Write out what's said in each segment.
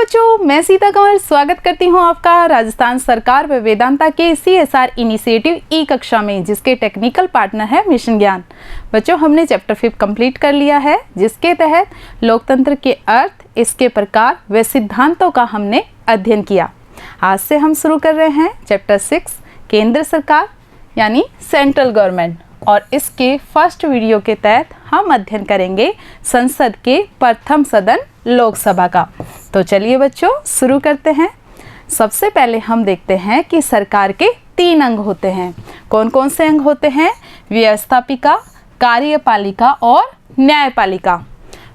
बच्चों, मैं सीता कंवर स्वागत करती हूँ आपका राजस्थान सरकार व वेदांता के CSR इनिशिएटिव ई कक्षा में, जिसके टेक्निकल पार्टनर है मिशन ज्ञान। बच्चों, हमने चैप्टर 5 कंप्लीट कर लिया है, जिसके तहत लोकतंत्र के अर्थ, इसके प्रकार व सिद्धांतों का हमने अध्ययन किया। आज से हम शुरू कर रहे हैं चैप्टर 6 केंद्र सरकार यानी सेंट्रल गवर्नमेंट, और इसके फर्स्ट वीडियो के तहत हम अध्ययन करेंगे संसद के प्रथम सदन लोकसभा का। तो चलिए बच्चों शुरू करते हैं। सबसे पहले हम देखते हैं कि सरकार के 3 अंग होते हैं। कौन कौन से अंग होते हैं? व्यवस्थापिका, कार्यपालिका और न्यायपालिका।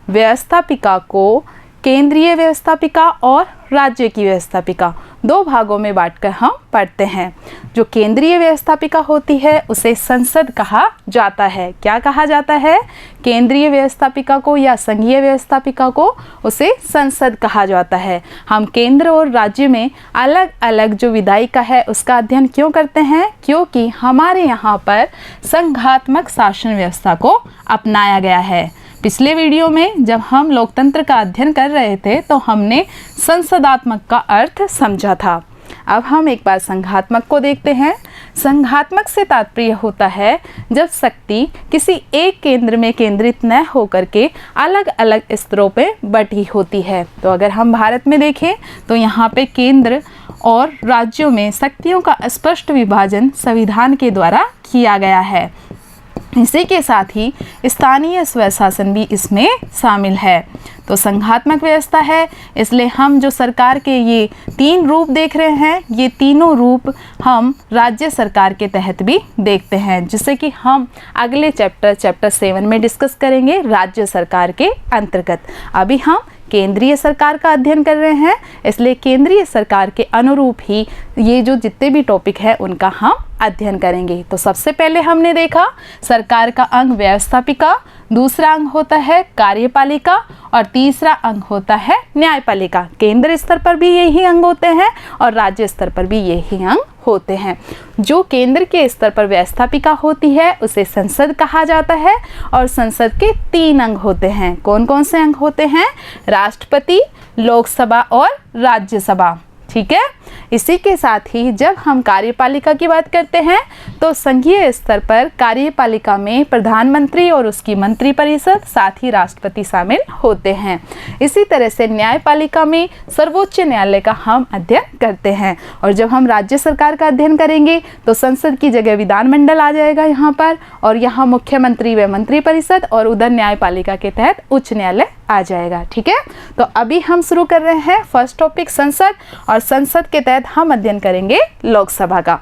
व्यवस्थापिका को केंद्रीय व्यवस्थापिका और राज्य की व्यवस्थापिका 2 भागों में बांटकर हम पढ़ते हैं। जो केंद्रीय व्यवस्थापिका होती है उसे संसद कहा जाता है। क्या कहा जाता है? केंद्रीय व्यवस्थापिका को या संघीय व्यवस्थापिका को उसे संसद कहा जाता है। हम केंद्र और राज्य में अलग अलग जो विधायिका है उसका अध्ययन क्यों करते हैं? क्योंकि हमारे यहाँ पर संघात्मक शासन व्यवस्था को अपनाया गया है। पिछले वीडियो में जब हम लोकतंत्र का अध्ययन कर रहे थे तो हमने संसदात्मक का अर्थ समझा था। अब हम एक बार संघात्मक को देखते हैं। संघात्मक से तात्पर्य होता है जब शक्ति किसी एक केंद्र में केंद्रित न होकर के अलग अलग स्तरों पे बटी होती है। तो अगर हम भारत में देखें तो यहाँ पे केंद्र और राज्यों में शक्तियों का स्पष्ट विभाजन संविधान के द्वारा किया गया है। इसी के साथ ही स्थानीय स्वशासन भी इसमें शामिल है। तो संघात्मक व्यवस्था है, इसलिए हम जो सरकार के ये 3 रूप देख रहे हैं, ये तीनों रूप हम राज्य सरकार के तहत भी देखते हैं, जिससे कि हम अगले चैप्टर 7 में डिस्कस करेंगे राज्य सरकार के अंतर्गत। अभी हम केंद्रीय सरकार का अध्ययन कर रहे हैं, इसलिए केंद्रीय सरकार के अनुरूप ही ये जो जितने भी टॉपिक है उनका हम अध्ययन करेंगे। तो सबसे पहले हमने देखा सरकार का अंग व्यवस्थापिका, दूसरा अंग होता है कार्यपालिका और तीसरा अंग होता है न्यायपालिका। केंद्र स्तर पर भी यही अंग होते हैं और राज्य स्तर पर भी यही अंग होते हैं। जो केंद्र के स्तर पर व्यवस्थापिका होती है उसे संसद कहा जाता है और संसद के 3 अंग होते हैं। कौन कौन से अंग होते हैं? राष्ट्रपति, लोकसभा और राज्यसभा। ठीक है। इसी के साथ ही जब हम कार्यपालिका की बात करते हैं तो संघीय स्तर पर कार्यपालिका में प्रधानमंत्री और उसकी मंत्रिपरिषद, साथ ही राष्ट्रपति शामिल होते हैं। इसी तरह से न्यायपालिका में सर्वोच्च न्यायालय का हम अध्ययन करते हैं। और जब हम राज्य सरकार का अध्ययन करेंगे तो संसद की जगह विधानमंडल आ जाएगा यहाँ पर, और यहाँ मुख्यमंत्री व मंत्रिपरिषद, और उधर न्यायपालिका के तहत उच्च न्यायालय आ जाएगा। ठीक है। तो अभी हम शुरू कर रहे हैं फर्स्ट टॉपिक संसद, और संसद के तहत हम अध्ययन करेंगे लोकसभा का।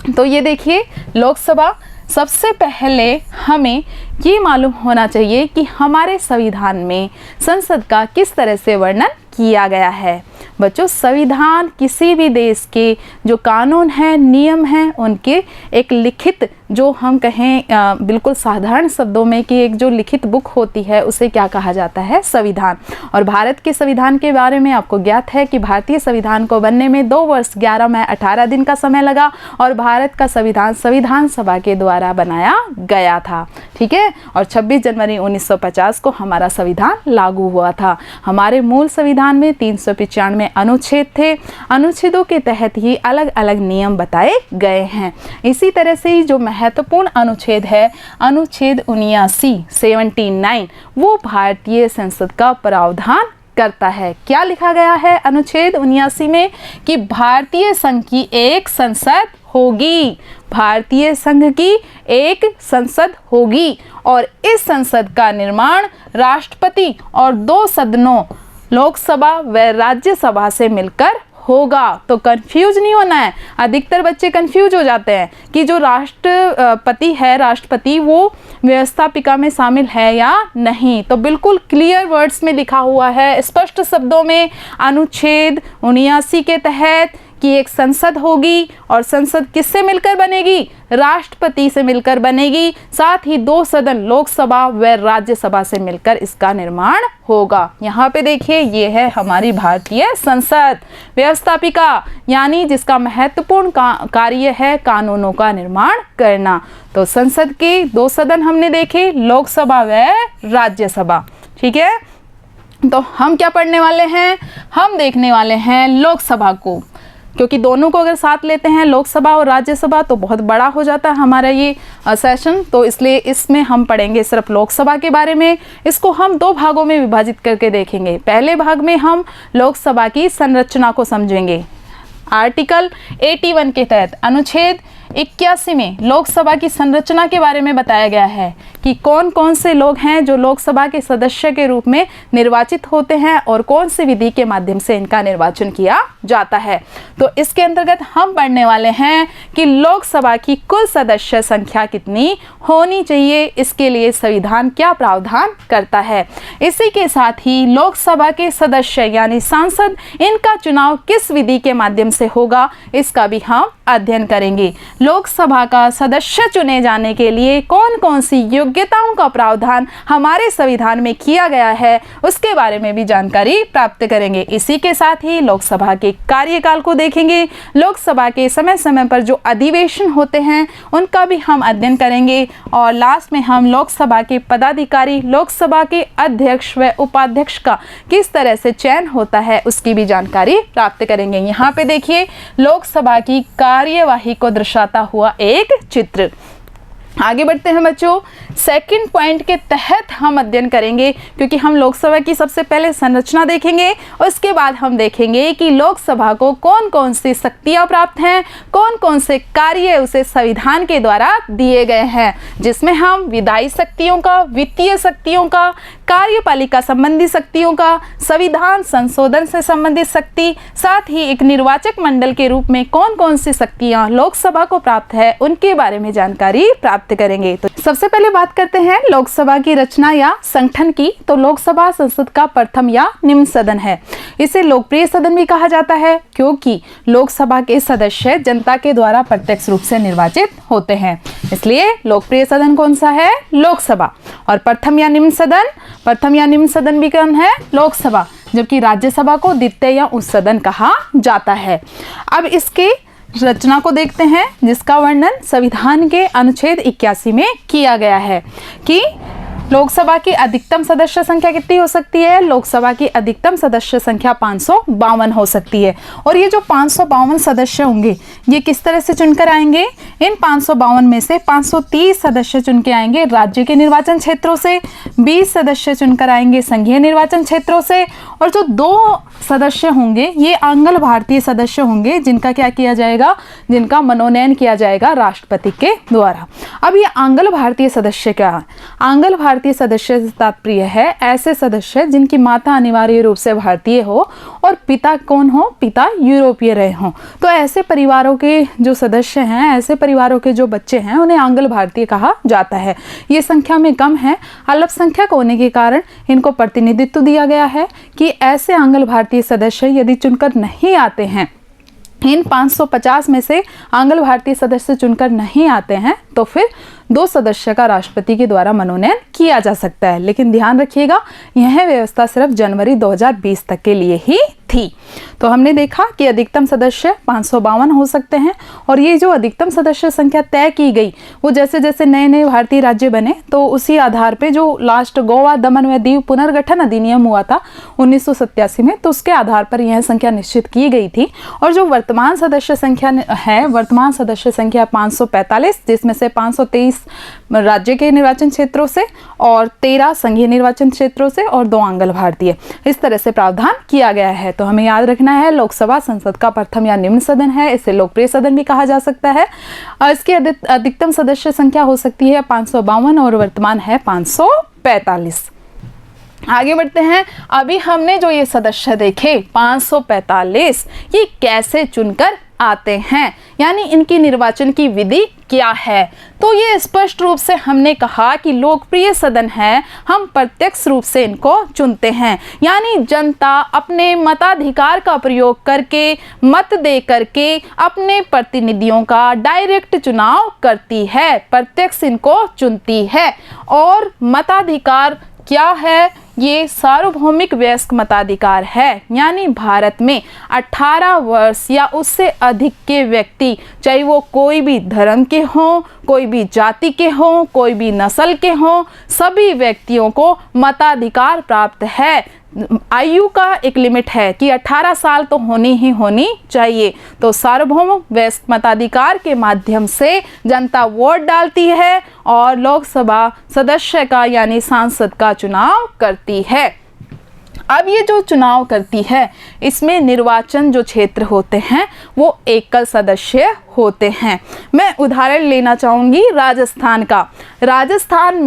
तो ये देखिए, लोकसभा, सबसे पहले हमें ये मालूम होना चाहिए कि हमारे संविधान में संसद का किस तरह से वर्णन किया गया है। बच्चों, संविधान किसी भी देश के जो कानून हैं, नियम हैं, उनके एक लिखित, जो हम कहें बिल्कुल साधारण शब्दों में कि एक जो लिखित बुक होती है उसे क्या कहा जाता है? संविधान। और भारत के संविधान के बारे में आपको ज्ञात है कि भारतीय संविधान को बनने में 2 वर्ष 11 माह 18 दिन का समय लगा, और भारत का संविधान संविधान सभा के द्वारा बनाया गया था। ठीक है। और 26 जनवरी 1950 को हमारा संविधान लागू हुआ था। हमारे मूल संविधान में 395 अनुच्छेद थे। अनुच्छेदों के तहत ही अलग अलग नियम बताए गए हैं। इसी तरह से ही जो महत्वपूर्ण अनुच्छेद है, अनुच्छेद 79 वो भारतीय संसद का प्रावधान करता है। क्या लिखा गया है अनुच्छेद 79 में? कि भारतीय संघ की एक संसद होगी। भारतीय संघ की एक संसद होगी, और इस संसद का निर्माण राष्ट्रपति और 2 सदनों लोकसभा व राज्यसभा से मिलकर होगा। तो कंफ्यूज नहीं होना है। अधिकतर बच्चे कंफ्यूज हो जाते हैं कि जो राष्ट्रपति है, राष्ट्रपति वो व्यवस्थापिका में शामिल है या नहीं। तो बिल्कुल क्लियर वर्ड्स में लिखा हुआ है, स्पष्ट शब्दों में, अनुच्छेद 79 के तहत कि एक संसद होगी, और संसद किससे मिलकर बनेगी? राष्ट्रपति से मिलकर बनेगी। साथ ही 2 सदन लोकसभा व राज्यसभा से मिलकर इसका निर्माण होगा। यहाँ पे देखिए, ये है हमारी भारतीय संसद व्यवस्थापिका, यानी जिसका महत्वपूर्ण कार्य है कानूनों का निर्माण करना। तो संसद के 2 सदन हमने देखे, लोकसभा व राज्यसभा। ठीक है। तो हम क्या पढ़ने वाले हैं, हम देखने वाले हैं लोकसभा को, क्योंकि दोनों को अगर साथ लेते हैं लोकसभा और राज्यसभा तो बहुत बड़ा हो जाता है हमारा ये सेशन। तो इसलिए इसमें हम पढ़ेंगे सिर्फ लोकसभा के बारे में। इसको हम दो भागों में विभाजित करके देखेंगे। पहले भाग में हम लोकसभा की संरचना को समझेंगे। आर्टिकल 81 के तहत अनुच्छेद 81 में लोकसभा की संरचना के बारे में बताया गया है कि कौन कौन से लोग हैं जो लोकसभा के सदस्य के रूप में निर्वाचित होते हैं और कौन सी विधि के माध्यम से इनका निर्वाचन किया जाता है। तो इसके अंतर्गत हम पढ़ने वाले हैं कि लोकसभा की कुल सदस्य संख्या कितनी होनी चाहिए, इसके लिए संविधान क्या प्रावधान करता है। इसी के साथ ही लोकसभा के सदस्य यानी सांसद, इनका चुनाव किस विधि के माध्यम से होगा, इसका भी हम अध्ययन करेंगे। लोकसभा का सदस्य चुने जाने के लिए कौन कौन सी योग्यताओं का प्रावधान हमारे संविधान में किया गया है, उसके बारे में भी जानकारी प्राप्त करेंगे। इसी के साथ ही लोकसभा के कार्यकाल को देखेंगे। लोकसभा के समय समय पर जो अधिवेशन होते हैं उनका भी हम अध्ययन करेंगे। और लास्ट में हम लोकसभा के पदाधिकारी, लोकसभा के अध्यक्ष व उपाध्यक्ष का किस तरह से चयन होता है उसकी भी जानकारी प्राप्त करेंगे। यहाँ पे देखिए लोकसभा की कार्यवाही को दर्शाता हुआ एक चित्र। आगे बढ़ते हैं बच्चों, सेकंड पॉइंट के तहत हम अध्ययन करेंगे, क्योंकि हम लोकसभा की सबसे पहले संरचना देखेंगे और उसके बाद हम देखेंगे कि लोकसभा को कौन कौन सी शक्तियां प्राप्त हैं, कौन कौन से कार्य उसे संविधान के द्वारा दिए गए हैं, जिसमें हम विधायी शक्तियों का, वित्तीय शक्तियों का, कार्यपालिका संबंधी शक्तियों का, संविधान संशोधन से संबंधित शक्ति, साथ ही एक निर्वाचक मंडल के रूप में कौन कौन सी शक्तियां लोकसभा को प्राप्त है उनके बारे में जानकारी प्राप्त करेंगे। तो सबसे पहले बात करते हैं लोकसभा की रचना या संगठन की। तो लोकसभा संसद का प्रथम या निम्न सदन है। इसे लोकप्रिय सदन भी कहा जाता है क्योंकि लोकसभा के सदस्य जनता के द्वारा प्रत्यक्ष रूप से निर्वाचित होते हैं, इसलिए लोकप्रिय सदन कौन सा है, लोकसभा। और प्रथम या निम्न सदन भी कौन है, लोकसभा, जबकि राज्यसभा को द्वितीय या उच्च सदन कहा जाता है। अब इसके रचना को देखते हैं, जिसका वर्णन संविधान के अनुच्छेद 81 में किया गया है कि लोकसभा की अधिकतम सदस्य संख्या कितनी हो सकती है। लोकसभा की अधिकतम सदस्य संख्या 552 हो सकती है। और ये जो 552 सदस्य होंगे ये किस तरह से चुनकर आएंगे, इन 552 में से 530 सदस्य चुन के आएंगे राज्य के निर्वाचन क्षेत्रों से, 20 सदस्य चुनकर आएंगे संघीय निर्वाचन क्षेत्रों से, और जो 2 सदस्य होंगे ये आंगल भारतीय सदस्य होंगे, जिनका क्या किया जाएगा, जिनका मनोनयन किया जाएगा राष्ट्रपति के द्वारा। अब ये आंगल भारतीय सदस्य क्या है, आंगल भारतीय सदस्य से तात्पर्य है ऐसे सदस्य जिनकी माता अनिवार्य रूप से भारतीय हो और पिता कौन हो, पिता यूरोपीय रहे हों। तो ऐसे परिवारों के जो सदस्य हैं, ऐसे परिवारों के जो बच्चे हैं, उन्हें आंगल भारतीय कहा जाता है। ये संख्या में कम है, अल्पसंख्यक होने के कारण इनको प्रतिनिधित्व दिया गया है कि ऐसे आंगल भारतीय सदस्य यदि चुनकर नहीं आते हैं, इन 550 में से आंगल भारतीय सदस्य चुनकर नहीं आते हैं, तो फिर 2 सदस्य का राष्ट्रपति के द्वारा मनोनयन किया जा सकता है। लेकिन ध्यान रखिएगा यह व्यवस्था सिर्फ जनवरी 2020 तक के लिए ही थी। तो हमने देखा कि अधिकतम सदस्य 552 हो सकते हैं, और ये जो अधिकतम सदस्य संख्या तय की गई वो जैसे जैसे नए नए भारतीय राज्य बने तो उसी आधार पे जो लास्ट गोवा दमन व दीव पुनर्गठन अधिनियम हुआ था 1987 में, तो उसके आधार पर यह संख्या निश्चित की गई थी। और जो वर्तमान सदस्य संख्या है, वर्तमान सदस्य संख्या 545, जिसमें से 523 राज्य के निर्वाचन क्षेत्रों से और 13 संघीय निर्वाचन क्षेत्रों से और 2 आंगल भारतीय, इस तरह से प्रावधान किया गया है। तो हमें याद रखना है लोकसभा संसद का प्रथम या निम्न सदन है, इसे लोकप्रिय सदन भी कहा जा सकता है। और इसकी अधिकतम सदस्य संख्या हो सकती है 552 और वर्तमान है 545। आगे बढ़ते हैं। अभी हमने जो ये सदस्य देखे 545, ये कैसे चुनकर आते हैं, यानी इनकी निर्वाचन की विधि क्या है। तो ये स्पष्ट रूप से हमने कहा कि लोकप्रिय सदन है, हम प्रत्यक्ष रूप से इनको चुनते हैं, यानी जनता अपने मताधिकार का प्रयोग करके, मत दे करके अपने प्रतिनिधियों का डायरेक्ट चुनाव करती है, प्रत्यक्ष इनको चुनती है। और मताधिकार क्या है, ये सार्वभौमिक वयस्क मताधिकार है, यानी भारत में 18 वर्ष या उससे अधिक के व्यक्ति, चाहे वो कोई भी धर्म के हों, कोई भी जाति के हों, कोई भी नस्ल के हों, सभी व्यक्तियों को मताधिकार प्राप्त है। आयु का एक लिमिट है कि 18 साल तो होनी चाहिए। तो सार्वभौम वयस्क मताधिकार के माध्यम से जनता वोट डालती है और लोकसभा सदस्य का यानी सांसद का चुनाव करती है। अब ये जो चुनाव करती है इसमें निर्वाचन जो क्षेत्र होते हैं वो एकल सदस्य होते हैं। मैं उदाहरण लेना चाहूँगी राजस्थान का। राजस्थान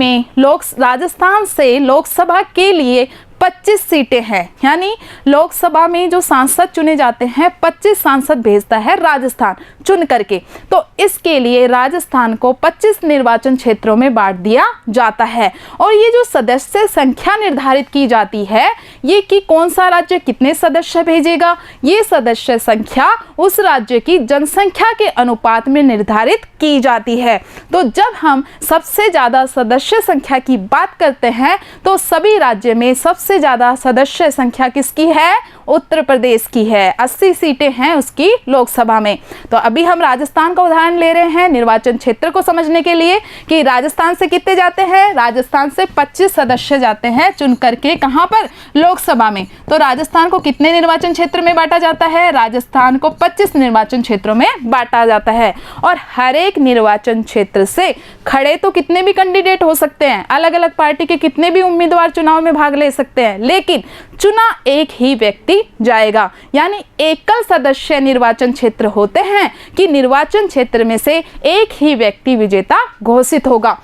से लोकसभा के लिए 25 सीटें हैं, यानी लोकसभा में जो सांसद चुने जाते हैं 25 सांसद भेजता है राजस्थान चुन करके। तो इसके लिए राजस्थान को 25 निर्वाचन क्षेत्रों में बांट दिया जाता है और ये जो सदस्य संख्या निर्धारित की जाती है ये कि कौन सा राज्य कितने सदस्य भेजेगा, ये सदस्य संख्या उस राज्य की जनसंख्या के अनुपात में निर्धारित की जाती है। तो जब हम सबसे ज़्यादा सदस्य संख्या की बात करते हैं तो सभी राज्य में सबसे ज़्यादा सदस्य संख्या किसकी है? उत्तर प्रदेश की है। 80 सीटें हैं उसकी लोकसभा में। तो अभी हम राजस्थान का उदाहरण ले रहे हैं निर्वाचन क्षेत्र को समझने के लिए कि राजस्थान से कितने जाते हैं। राजस्थान से 25 सदस्य जाते हैं चुन करके, कहां पर? लोकसभा में। तो राजस्थान को कितने निर्वाचन क्षेत्र में बांटा जाता है? राजस्थान को 25 निर्वाचन क्षेत्रों में बांटा जाता है और हर एक निर्वाचन क्षेत्र से खड़े तो कितने भी कैंडिडेट हो सकते हैं, अलग अलग पार्टी के कितने भी उम्मीदवार चुनाव में भाग ले सकते हैं, लेकिन चुना एक ही व्यक्ति जाएगा। यानी एकल सदस्य निर्वाचन क्षेत्र होते हैं कि निर्वाचन क्षेत्र में से एक ही व्यक्ति विजेता घोषित होगा।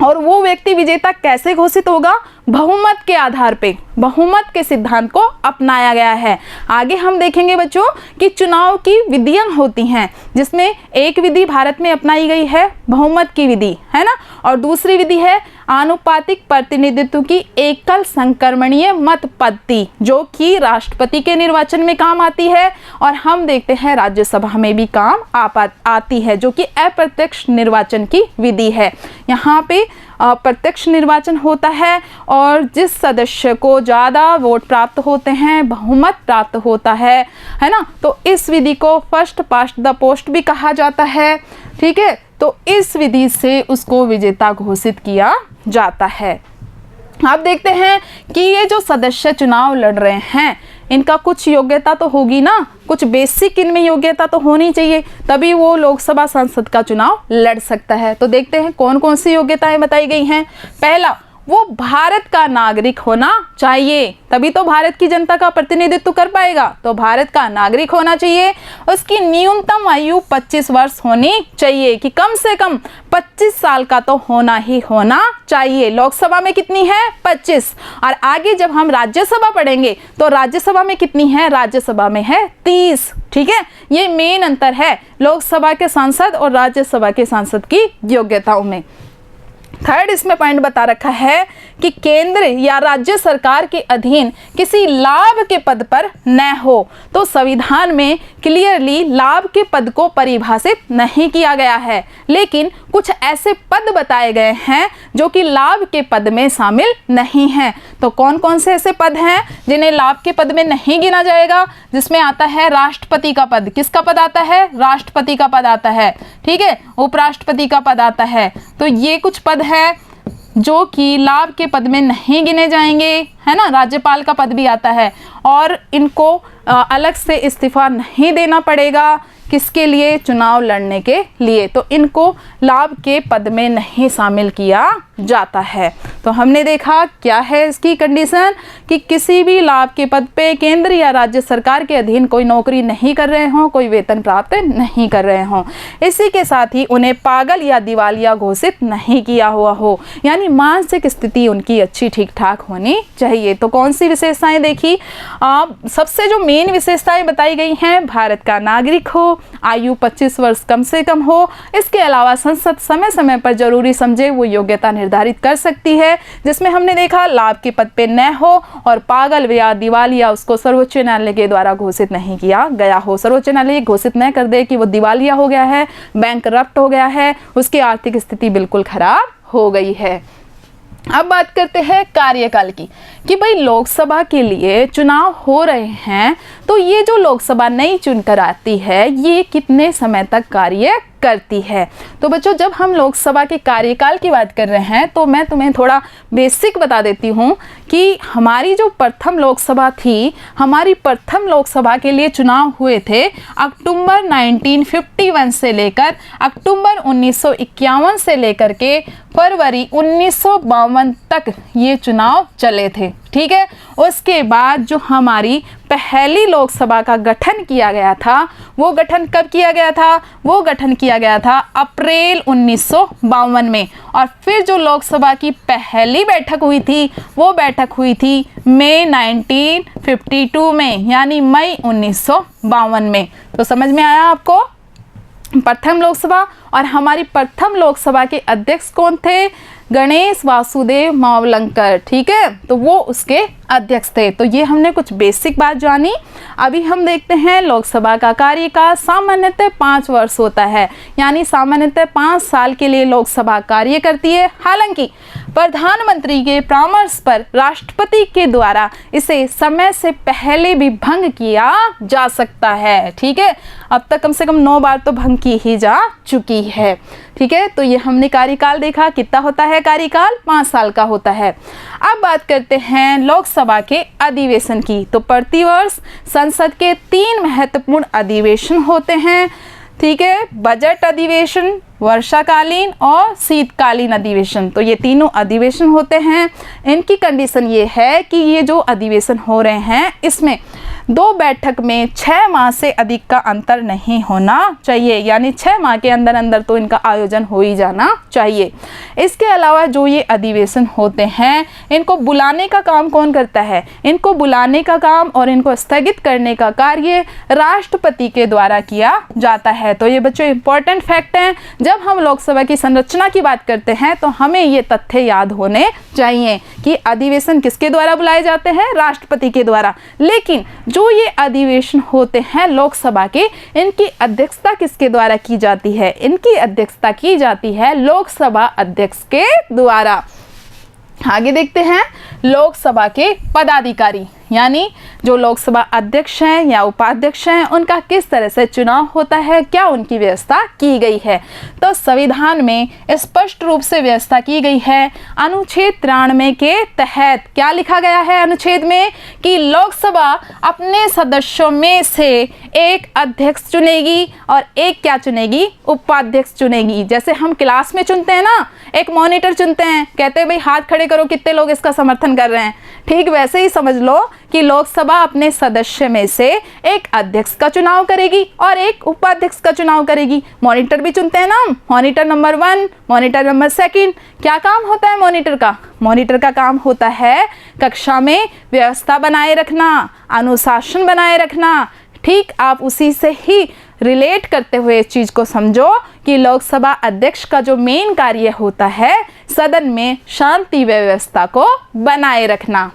और वो व्यक्ति विजेता कैसे घोषित होगा? बहुमत के आधार पे, बहुमत के सिद्धांत को अपनाया गया है। आगे हम देखेंगे बच्चों कि चुनाव की विधियां होती हैं जिसमें एक विधि भारत में अपनाई गई है बहुमत की विधि, है ना, और दूसरी विधि है आनुपातिक प्रतिनिधित्व की एकल संक्रमणीय मत पद्धति जो कि राष्ट्रपति के निर्वाचन में काम आती है और हम देखते हैं राज्यसभा में भी काम आती है जो कि अप्रत्यक्ष निर्वाचन की विधि है। यहाँ पे प्रत्यक्ष निर्वाचन होता है और जिस सदस्य को ज़्यादा वोट प्राप्त होते हैं, बहुमत प्राप्त होता है ना, तो इस विधि को फर्स्ट पास्ट द पोस्ट भी कहा जाता है। ठीक है, तो इस विधि से उसको विजेता घोषित किया जाता है। आप देखते हैं कि ये जो सदस्य चुनाव लड़ रहे हैं इनका कुछ योग्यता तो होगी ना, कुछ बेसिक इनमें योग्यता तो होनी चाहिए, तभी वो लोकसभा सांसद का चुनाव लड़ सकता है। तो देखते हैं कौन कौन सी योग्यताएं बताई गई हैं। पहला, वो भारत का नागरिक होना चाहिए, तभी तो भारत की जनता का प्रतिनिधित्व कर पाएगा। तो भारत का नागरिक होना चाहिए। उसकी न्यूनतम आयु 25 वर्ष होनी चाहिए कि कम से कम 25 साल का तो होना ही होना चाहिए। लोकसभा में कितनी है? 25। और आगे जब हम राज्यसभा पढ़ेंगे तो राज्यसभा में कितनी है? राज्यसभा में है 30। ठीक है, ये मेन अंतर है लोकसभा के सांसद और राज्यसभा के सांसद की योग्यताओं में। थर्ड इसमें पॉइंट बता रखा है कि केंद्र या राज्य सरकार के अधीन किसी लाभ के पद पर न हो। तो संविधान में क्लियरली लाभ के पद को परिभाषित नहीं किया गया है, लेकिन कुछ ऐसे पद बताए गए हैं जो कि लाभ के पद में शामिल नहीं हैं। तो कौन कौन से ऐसे पद हैं जिन्हें लाभ के पद में नहीं गिना जाएगा? जिसमें आता है राष्ट्रपति का पद। किसका पद आता है? राष्ट्रपति का पद आता है। ठीक है, उपराष्ट्रपति का पद आता है। तो ये कुछ पद है जो कि लाभ के पद में नहीं गिने जाएंगे, है ना। राज्यपाल का पद भी आता है और इनको अलग से इस्तीफा नहीं देना पड़ेगा। किसके लिए? चुनाव लड़ने के लिए। तो इनको लाभ के पद में नहीं शामिल किया जाता है। तो हमने देखा क्या है इसकी कंडीशन कि किसी भी लाभ के पद पे केंद्र या राज्य सरकार के अधीन कोई नौकरी नहीं कर रहे हों, कोई वेतन प्राप्त नहीं कर रहे हों। इसी के साथ ही उन्हें पागल या दिवालिया घोषित नहीं किया हुआ हो, यानी मानसिक स्थिति उनकी अच्छी ठीक ठाक होनी चाहिए। तो कौन सी विशेषताएं देखी? सबसे जो मेन विशेषताएं बताई गई हैं, भारत का नागरिक हो, आयु 25 वर्ष कम से कम हो, इसके अलावा संसद समय समय पर जरूरी समझे वो योग्यता निर्धारित कर सकती है, जिसमें हमने देखा लाभ के पद पे न हो और पागल या दिवालिया उसको सर्वोच्च न्यायालय के द्वारा घोषित नहीं किया गया हो। सर्वोच्च न्यायालय घोषित न कर दे कि वो दिवालिया हो गया है, बैंकरप्ट हो गया है, उसकी आर्थिक स्थिति बिल्कुल खराब हो गई है। अब बात करते हैं कार्यकाल की कि भाई लोकसभा के लिए चुनाव हो रहे हैं तो ये जो लोकसभा नई चुनकर आती है ये कितने समय तक कार्य करती है। तो बच्चों, जब हम लोकसभा के कार्यकाल की बात कर रहे हैं तो मैं तुम्हें थोड़ा बेसिक बता देती हूँ कि हमारी जो प्रथम लोकसभा थी, हमारी प्रथम लोकसभा के लिए चुनाव हुए थे अक्टूबर 1951 से लेकर अक्टूबर 1951 से लेकर के फरवरी 1952 तक ये चुनाव चले थे। ठीक है, उसके बाद जो हमारी पहली लोकसभा का गठन किया गया था, वो गठन कब किया गया था? वो गठन किया गया था अप्रैल 1952 में। और फिर जो लोकसभा की पहली बैठक हुई थी, वो बैठक हुई थी मई 1952 में, यानी मई 1952 में। तो समझ में आया आपको? प्रथम लोकसभा। और हमारी प्रथम लोकसभा के अध्यक्ष कौन थे? गणेश वासुदेव मावलंकर। ठीक है, तो वो उसके अध्यक्ष थे। तो ये हमने कुछ बेसिक बात जानी। अभी हम देखते हैं लोकसभा का कार्यकाल सामान्यतः 5 वर्ष होता है, यानी सामान्यतः 5 साल के लिए लोकसभा कार्य करती है। हालांकि प्रधानमंत्री के परामर्श पर राष्ट्रपति के द्वारा इसे समय से पहले भी भंग किया जा सकता है। ठीक है, अब तक कम से कम 9 बार तो भंग की ही जा चुकी है। ठीक है, तो ये हमने कार्यकाल देखा। कितना होता है कार्यकाल? 5 साल का होता है। अब बात करते हैं लोकसभा के अधिवेशन की। तो प्रतिवर्ष संसद के 3 महत्वपूर्ण अधिवेशन होते हैं। ठीक है, बजट अधिवेशन, वर्षाकालीन और शीतकालीन अधिवेशन। तो ये तीनों अधिवेशन होते हैं। इनकी कंडीशन ये है कि ये जो अधिवेशन हो रहे हैं, इसमें 2 बैठक में 6 माह से अधिक का अंतर नहीं होना चाहिए, यानी 6 माह के अंदर अंदर तो इनका आयोजन हो ही जाना चाहिए। इसके अलावा जो ये अधिवेशन होते हैं, इनको बुलाने का काम कौन करता है? इनको बुलाने का काम और इनको स्थगित करने का कार्य राष्ट्रपति के द्वारा किया जाता है। तो ये बच्चों इंपॉर्टेंट फैक्ट हैं। जब हम लोकसभा की संरचना की बात करते हैं तो हमें ये तथ्य याद होने चाहिए कि अधिवेशन किसके द्वारा बुलाए जाते हैं? राष्ट्रपति के द्वारा। लेकिन जो ये अधिवेशन होते हैं लोकसभा के, इनकी अध्यक्षता किसके द्वारा की जाती है? इनकी अध्यक्षता की जाती है लोकसभा अध्यक्ष के द्वारा। आगे देखते हैं लोकसभा के पदाधिकारी, यानी जो लोकसभा अध्यक्ष हैं या उपाध्यक्ष हैं, उनका किस तरह से चुनाव होता है, क्या उनकी व्यवस्था की गई है। तो संविधान में स्पष्ट रूप से व्यवस्था की गई है। अनुच्छेद 93 के तहत क्या लिखा गया है अनुच्छेद में? कि लोकसभा अपने सदस्यों में से एक अध्यक्ष चुनेगी और एक क्या चुनेगी? उपाध्यक्ष चुनेगी। जैसे हम क्लास में चुनते हैं ना, एक मॉनिटर चुनते हैं, कहते हैं भाई हाथ खड़े करो कितने लोग इसका समर्थन कर रहे हैं। ठीक वैसे ही समझ लो कि लोकसभा अपने सदस्य में से एक अध्यक्ष का चुनाव करेगी और एक उपाध्यक्ष का चुनाव करेगी। मॉनिटर भी चुनते हैं ना, मॉनिटर नंबर 1, मॉनिटर नंबर 2। क्या काम होता है मॉनिटर का? मॉनिटर का काम होता है कक्षा में व्यवस्था बनाए रखना, अनुशासन बनाए रखना। ठीक, आप उसी से ही रिलेट करते हुए इस चीज़ को समझो कि लोकसभा अध्यक्ष का जो मेन कार्य होता है सदन में शांति व्यवस्था को बनाए रखना।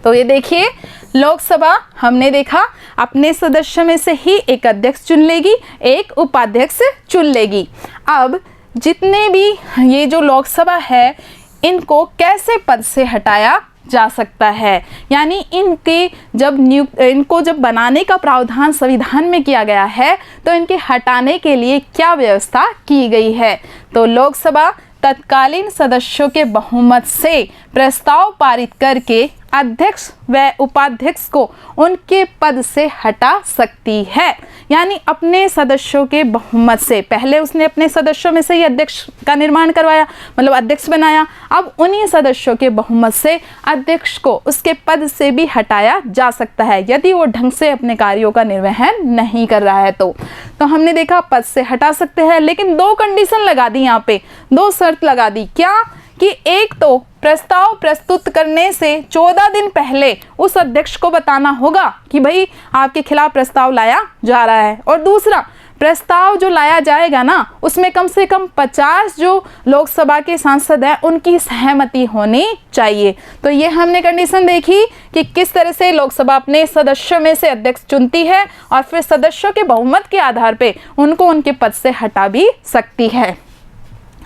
तो ये देखिए, लोकसभा हमने देखा अपने सदस्य में से ही एक अध्यक्ष चुन लेगी, एक उपाध्यक्ष चुन लेगी। अब जितने भी ये जो लोकसभा है, इनको कैसे पद से हटाया जा सकता है, यानी इनको जब बनाने का प्रावधान संविधान में किया गया है, तो इनके हटाने के लिए क्या व्यवस्था की गई है। तो लोकसभा तत्कालीन सदस्यों के बहुमत से प्रस्ताव पारित करके अध्यक्ष व उपाध्यक्ष को उनके पद से हटा सकती है, यानी अपने सदस्यों के बहुमत से। पहले उसने अपने सदस्यों में से ही अध्यक्ष का निर्माण करवाया, मतलब अध्यक्ष बनाया। अब उन्हीं सदस्यों के बहुमत से अध्यक्ष को उसके पद से भी हटाया जा सकता है, यदि वो ढंग से अपने कार्यों का निर्वहन नहीं कर रहा है। तो हमने देखा पद से हटा सकते हैं, लेकिन 2 कंडीशन लगा दी, यहाँ पे 2 शर्त लगा दी। क्या? कि एक तो प्रस्ताव प्रस्तुत करने से 14 दिन पहले उस अध्यक्ष को बताना होगा कि भाई आपके खिलाफ प्रस्ताव लाया जा रहा है, और दूसरा प्रस्ताव जो लाया जाएगा ना, उसमें कम से कम 50 जो लोकसभा के सांसद हैं उनकी सहमति होनी चाहिए। तो ये हमने कंडीशन देखी कि किस तरह से लोकसभा अपने सदस्यों में से अध्यक्ष चुनती है और फिर सदस्यों के बहुमत के आधार पे उनको उनके पद से हटा भी सकती है।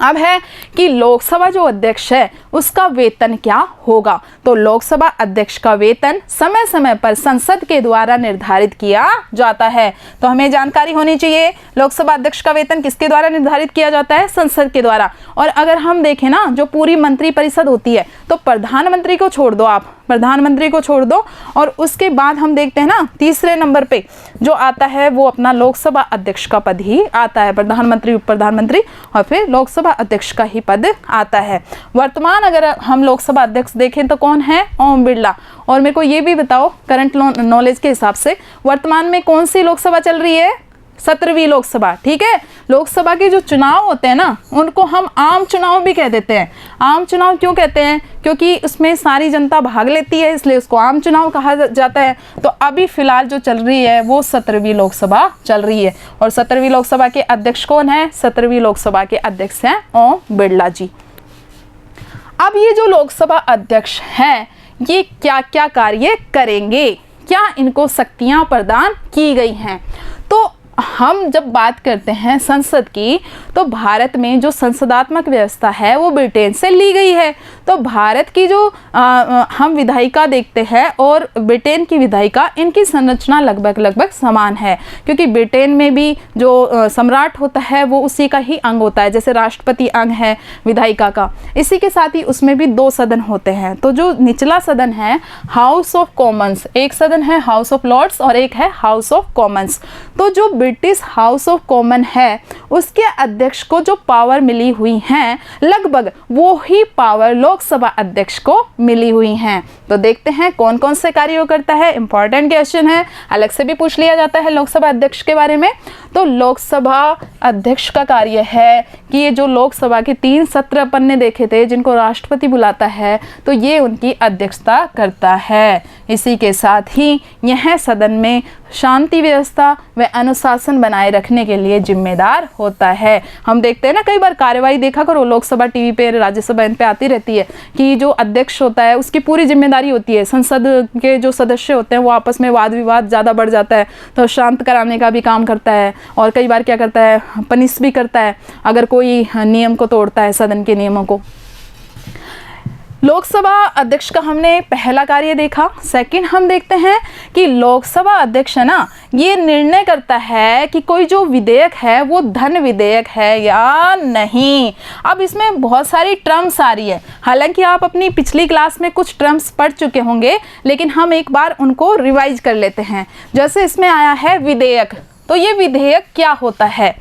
अब है कि लोकसभा जो अध्यक्ष है उसका वेतन क्या होगा। तो लोकसभा अध्यक्ष का वेतन समय समय पर संसद के द्वारा निर्धारित किया जाता है। तो हमें जानकारी होनी चाहिए लोकसभा अध्यक्ष का वेतन किसके द्वारा निर्धारित किया जाता है, संसद के द्वारा। और अगर हम देखें ना, जो पूरी मंत्री परिषद होती है, तो प्रधानमंत्री को छोड़ दो, आप प्रधानमंत्री को छोड़ दो, और उसके बाद हम देखते हैं ना तीसरे नंबर पे जो आता है वो अपना लोकसभा अध्यक्ष का पद ही आता है। प्रधानमंत्री, उप प्रधानमंत्री और फिर लोकसभा अध्यक्ष का ही पद आता है। वर्तमान अगर हम लोकसभा अध्यक्ष देखें तो कौन है, ओम बिरला। और मेरे को ये भी बताओ करंट नॉलेज के हिसाब से वर्तमान में कौन सी लोकसभा चल रही है, 17वीं लोकसभा। ठीक है, लोकसभा के जो चुनाव होते हैं ना उनको हम आम चुनाव भी कह देते हैं। आम चुनाव क्यों कहते हैं, क्योंकि उसमें सारी जनता भाग लेती है, इसलिए उसको आम चुनाव कहा जाता है। तो अभी फिलहाल जो चल रही है वो 17वीं लोकसभा चल रही है। और 17वीं लोकसभा के अध्यक्ष कौन है, 17वीं लोकसभा के अध्यक्ष हैं ओम बिरला जी। अब ये जो लोकसभा अध्यक्ष हैं ये क्या क्या कार्य करेंगे, क्या इनको शक्तियां प्रदान की गई हैं। तो हम जब बात करते हैं संसद की, तो भारत में जो संसदात्मक व्यवस्था है वो ब्रिटेन से ली गई है। तो भारत की जो हम विधायिका देखते हैं और ब्रिटेन की विधायिका, इनकी संरचना लगभग समान है, क्योंकि ब्रिटेन में भी जो सम्राट होता है वो उसी का ही अंग होता है, जैसे राष्ट्रपति अंग है विधायिका का। इसी के साथ ही उसमें भी 2 सदन होते हैं। तो जो निचला सदन है हाउस ऑफ कॉमन्स, एक सदन है हाउस ऑफ लॉर्ड्स और एक है हाउस ऑफ कॉमन्स। तो जो ब्रिटिश हाउस ऑफ कॉमन है उसके अध्यक्ष को जो पावर मिली हुई हैं लगभग वो ही पावर लोकसभा अध्यक्ष को मिली हुई हैं। तो देखते हैं कौन कौन से कार्य करता है। इंपॉर्टेंट क्वेश्चन है, अलग से भी पूछ लिया जाता है लोकसभा अध्यक्ष के बारे में। तो लोकसभा अध्यक्ष का कार्य है कि ये जो लोकसभा के 3 सत्र अपन ने देखे थे जिनको राष्ट्रपति बुलाता है, तो ये उनकी अध्यक्षता करता है। इसी के साथ ही यह सदन में शांति व्यवस्था व अनुशासन बनाए रखने के लिए जिम्मेदार होता है। हम देखते हैं ना, कई बार कार्यवाही देखा करो लोकसभा टीवी पे, राज्यसभा इन पे आती रहती है कि जो अध्यक्ष होता है उसकी पूरी जिम्मेदारी होती है। संसद के जो सदस्य होते हैं वो आपस में वाद विवाद ज़्यादा बढ़ जाता है तो शांत कराने का भी काम करता है, और कई बार क्या करता है, पनिश भी करता है अगर कोई नियम को तोड़ता है, सदन के नियमों को। लोकसभा अध्यक्ष का हमने पहला कार्य देखा। सेकंड हम देखते हैं कि लोकसभा अध्यक्ष है ना, ये निर्णय करता है कि कोई जो विधेयक है वो धन विधेयक है या नहीं। अब इसमें बहुत सारी टर्म्स आ रही है, हालांकि आप अपनी पिछली क्लास में कुछ टर्म्स पढ़ चुके होंगे, लेकिन हम एक बार उनको रिवाइज कर लेते हैं। जैसे इसमें आया है विधेयक, तो ये विधेयक क्या होता है,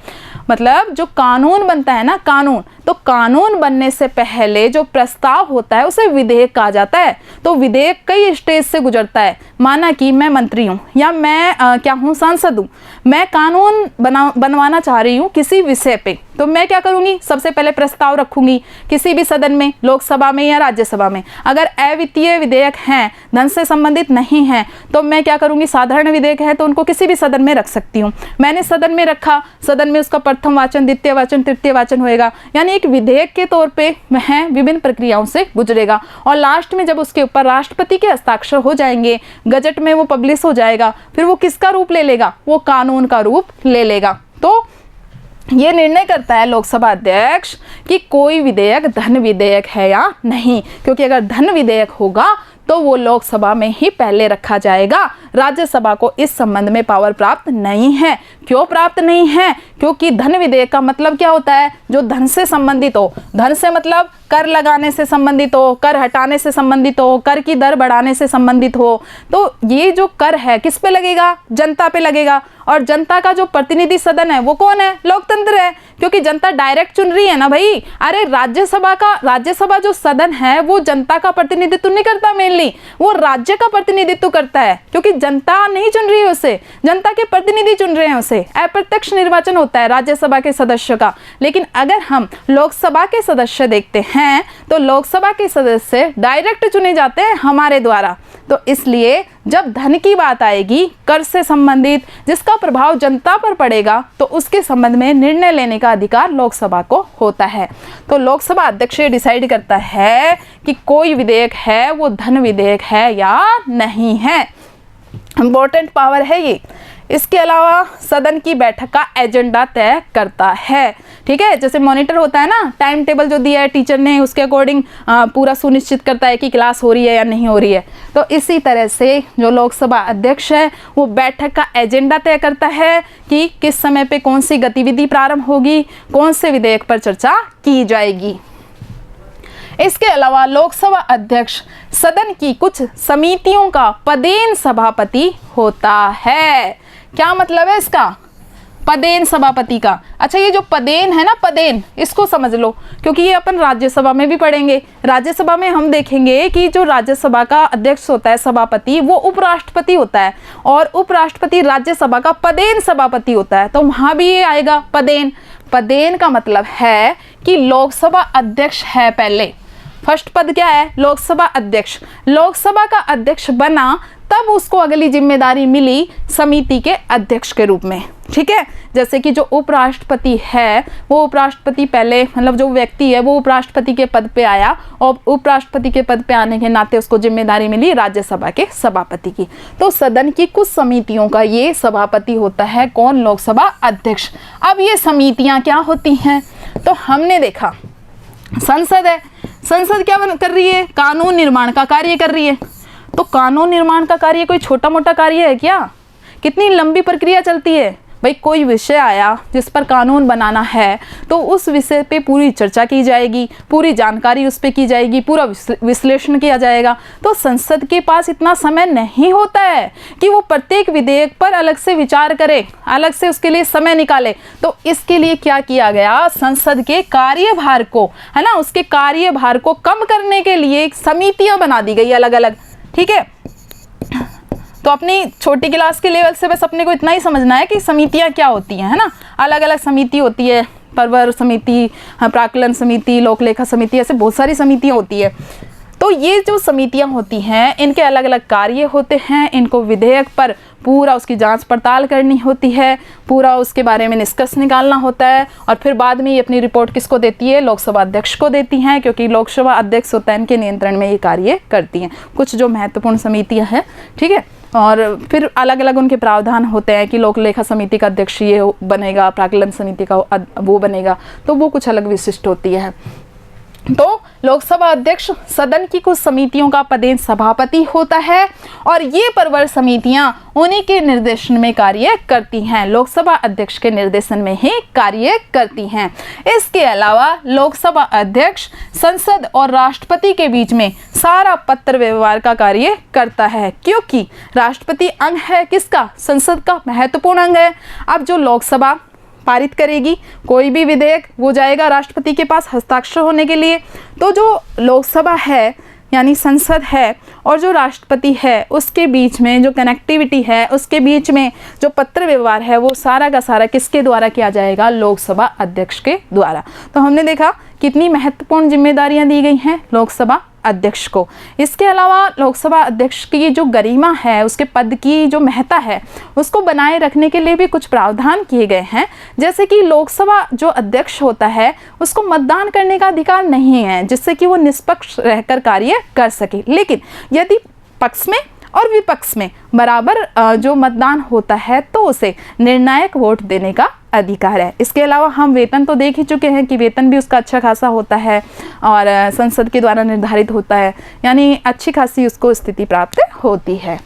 मतलब जो कानून बनता है ना, कानून, तो कानून बनने से पहले जो प्रस्ताव होता है उसे विधेयक कहा जाता है। तो विधेयक कई स्टेज से गुजरता है। माना कि मैं मंत्री हूँ या मैं क्या हूँ, सांसद हूँ, मैं कानून बनवाना चाह रही हूँ किसी विषय पे, तो मैं क्या करूँगी, सबसे पहले प्रस्ताव रखूंगी किसी भी सदन में, लोकसभा में या राज्यसभा में। अगर अवित्तीय विधेयक हैं, धन से संबंधित नहीं हैं, तो मैं क्या करूँगी, साधारण विधेयक है तो उनको किसी भी सदन में रख सकती हूँ। मैंने सदन में रखा, सदन में उसका प्रथम वाचन, द्वितीय वाचन, तृतीय वाचन होएगा, यानी एक विधेयक के तौर पे वह विभिन्न प्रक्रियाओं से गुजरेगा। और लास्ट में जब उसके ऊपर राष्ट्रपति के हस्ताक्षर हो जाएंगे, गजट में वो पब्लिश हो जाएगा, फिर वो किसका रूप ले लेगा, वो कानून का रूप ले लेगा। तो ये निर्णय करता है लोकसभा अध्यक्ष कि कोई विधेयक धन विधेयक है या नहीं, क्योंकि अगर धन विधेयक होगा तो वो लोकसभा में ही पहले रखा जाएगा। राज्यसभा को इस संबंध में पावर प्राप्त नहीं है। क्यों प्राप्त नहीं है, क्योंकि धन विधेयक का मतलब क्या होता है, जो धन से संबंधित हो। धन से मतलब कर लगाने से संबंधित हो, कर हटाने से संबंधित हो, कर की दर बढ़ाने से संबंधित हो। तो ये जो कर है किस पे लगेगा, जनता पे लगेगा। और जनता का जो प्रतिनिधि सदन है वो कौन है, लोकतंत्र है, क्योंकि जनता डायरेक्ट चुन रही है ना भाई। अरे राज्यसभा जो सदन है वो जनता का प्रतिनिधित्व नहीं करता, मेनली वो राज्य का प्रतिनिधित्व करता है, क्योंकि जनता नहीं चुन रही है उसे, जनता के प्रतिनिधि चुन रहे हैं उसे। अप्रत्यक्ष निर्वाचन होता है राज्यसभा के सदस्य का। लेकिन अगर हम लोकसभा के सदस्य देखते हैं तो लोकसभा के सदस्य डायरेक्ट चुने जाते हैं हमारे द्वारा। तो इसलिए जब धन की बात आएगी, कर से संबंधित, जिसका प्रभाव जनता पर पड़ेगा, तो उसके संबंध में निर्णय लेने का अधिकार लोकसभा को होता है। तो लोकसभा अध्यक्ष ये डिसाइड करता है कि कोई विधेयक है वो धन विधेयक है या नहीं है। इंपॉर्टेंट पावर है ये। इसके अलावा सदन की बैठक का एजेंडा तय करता है। ठीक है, जैसे मॉनिटर होता है ना, टाइम टेबल जो दिया है टीचर ने उसके अकॉर्डिंग पूरा सुनिश्चित करता है कि क्लास हो रही है या नहीं हो रही है। तो इसी तरह से जो लोकसभा अध्यक्ष है वो बैठक का एजेंडा तय करता है कि किस समय पे कौन सी गतिविधि प्रारंभ होगी, कौन से विधेयक पर चर्चा की जाएगी। इसके अलावा लोकसभा अध्यक्ष सदन की कुछ समितियों का पदेन सभापति होता है। क्या मतलब है इसका? पदेन सभापति का। अच्छा, ये जो पदेन है ना, पदेन, इसको समझ लो क्योंकि ये अपन राज्यसभा में भी पढ़ेंगे। राज्यसभा में हम देखेंगे कि जो राज्यसभा का अध्यक्ष होता है, सभापति, वो उपराष्ट्रपति होता है और उपराष्ट्रपति राज्यसभा का पदेन सभापति होता है। तो वहाँ भी ये आएगा पदेन। पदेन का मतलब है कि लोकसभा अध्यक्ष है पहले। फर्स्ट पद क्या है? लोकसभा अध्यक्ष। लोकसभा का अध्यक्ष बना तब उसको अगली जिम्मेदारी मिली समिति के अध्यक्ष के रूप में। ठीक है, जैसे कि जो उपराष्ट्रपति है वो उपराष्ट्रपति पहले, मतलब जो व्यक्ति है वो उपराष्ट्रपति के पद पे आया और उपराष्ट्रपति के पद पे आने के नाते उसको जिम्मेदारी मिली राज्यसभा के सभापति की। तो सदन की कुछ समितियों का ये सभापति होता है कौन? लोकसभा अध्यक्ष। अब ये समितियां क्या होती हैं? तो हमने देखा संसद है, संसद क्या कर रही है? कानून निर्माण का कार्य कर रही है। तो कानून निर्माण का कार्य कोई छोटा मोटा कार्य है क्या? कितनी लंबी प्रक्रिया चलती है भाई। कोई विषय आया जिस पर कानून बनाना है तो उस विषय पे पूरी चर्चा की जाएगी, पूरी जानकारी उस पे की जाएगी, पूरा विश्लेषण किया जाएगा। तो संसद के पास इतना समय नहीं होता है कि वो प्रत्येक विधेयक पर अलग से विचार करे, अलग से उसके लिए समय निकाले। तो इसके लिए क्या किया गया? संसद के कार्यभार को, है ना, उसके कार्यभार को कम करने के लिए समितियां बना दी गई अलग अलग। ठीक है, तो अपनी छोटी क्लास के लेवल से बस अपने को इतना ही समझना है कि समितियां क्या होती हैं, है ना। अलग अलग समिति होती है, परवर समिति, प्राक्कलन समिति, लोक लेखा समिति, ऐसे बहुत सारी समितियां होती है। तो ये जो समितियां होती हैं इनके अलग अलग कार्य होते हैं। इनको विधेयक पर पूरा उसकी जांच पड़ताल करनी होती है, पूरा उसके बारे में निष्कर्ष निकालना होता है और फिर बाद में ये अपनी रिपोर्ट किसको देती है? लोकसभा अध्यक्ष को देती हैं, क्योंकि लोकसभा अध्यक्ष होता है इनके नियंत्रण में ये कार्य करती हैं। कुछ जो महत्वपूर्ण समितियां हैं, ठीक है, और फिर अलग अलग उनके प्रावधान होते हैं कि लोक लेखा समिति का अध्यक्ष ये बनेगा, प्राक्कलन समिति का वो बनेगा, तो वो कुछ अलग विशिष्ट होती है। तो लोकसभा अध्यक्ष सदन की कुछ समितियों का पदेन सभापति होता है और ये परवर समितियां उन्हीं के निर्देशन में कार्य करती हैं, लोकसभा अध्यक्ष के निर्देशन में ही कार्य करती हैं। इसके अलावा लोकसभा अध्यक्ष संसद और राष्ट्रपति के बीच में सारा पत्र व्यवहार का कार्य करता है, क्योंकि राष्ट्रपति अंग है किसका? संसद का महत्वपूर्ण अंग है। अब जो लोकसभा पारित करेगी कोई भी विधेयक, वो जाएगा राष्ट्रपति के पास हस्ताक्षर होने के लिए। तो जो लोकसभा है यानी संसद है और जो राष्ट्रपति है उसके बीच में जो कनेक्टिविटी है, उसके बीच में जो पत्र व्यवहार है, वो सारा का सारा किसके द्वारा किया जाएगा? लोकसभा अध्यक्ष के द्वारा। तो हमने देखा कितनी महत्वपूर्ण जिम्मेदारियां दी गई हैं लोकसभा अध्यक्ष को। इसके अलावा लोकसभा अध्यक्ष की जो गरिमा है, उसके पद की जो महत्ता है, उसको बनाए रखने के लिए भी कुछ प्रावधान किए गए हैं। जैसे कि लोकसभा जो अध्यक्ष होता है उसको मतदान करने का अधिकार नहीं है, जिससे कि वो निष्पक्ष रहकर कार्य कर सके। लेकिन यदि पक्ष में और विपक्ष में बराबर जो मतदान होता है तो उसे निर्णायक वोट देने का अधिकार है। इसके अलावा हम वेतन तो देख ही चुके हैं कि वेतन भी उसका अच्छा खासा होता है और संसद के द्वारा निर्धारित होता है, यानी अच्छी खासी उसको स्थिति प्राप्त होती है।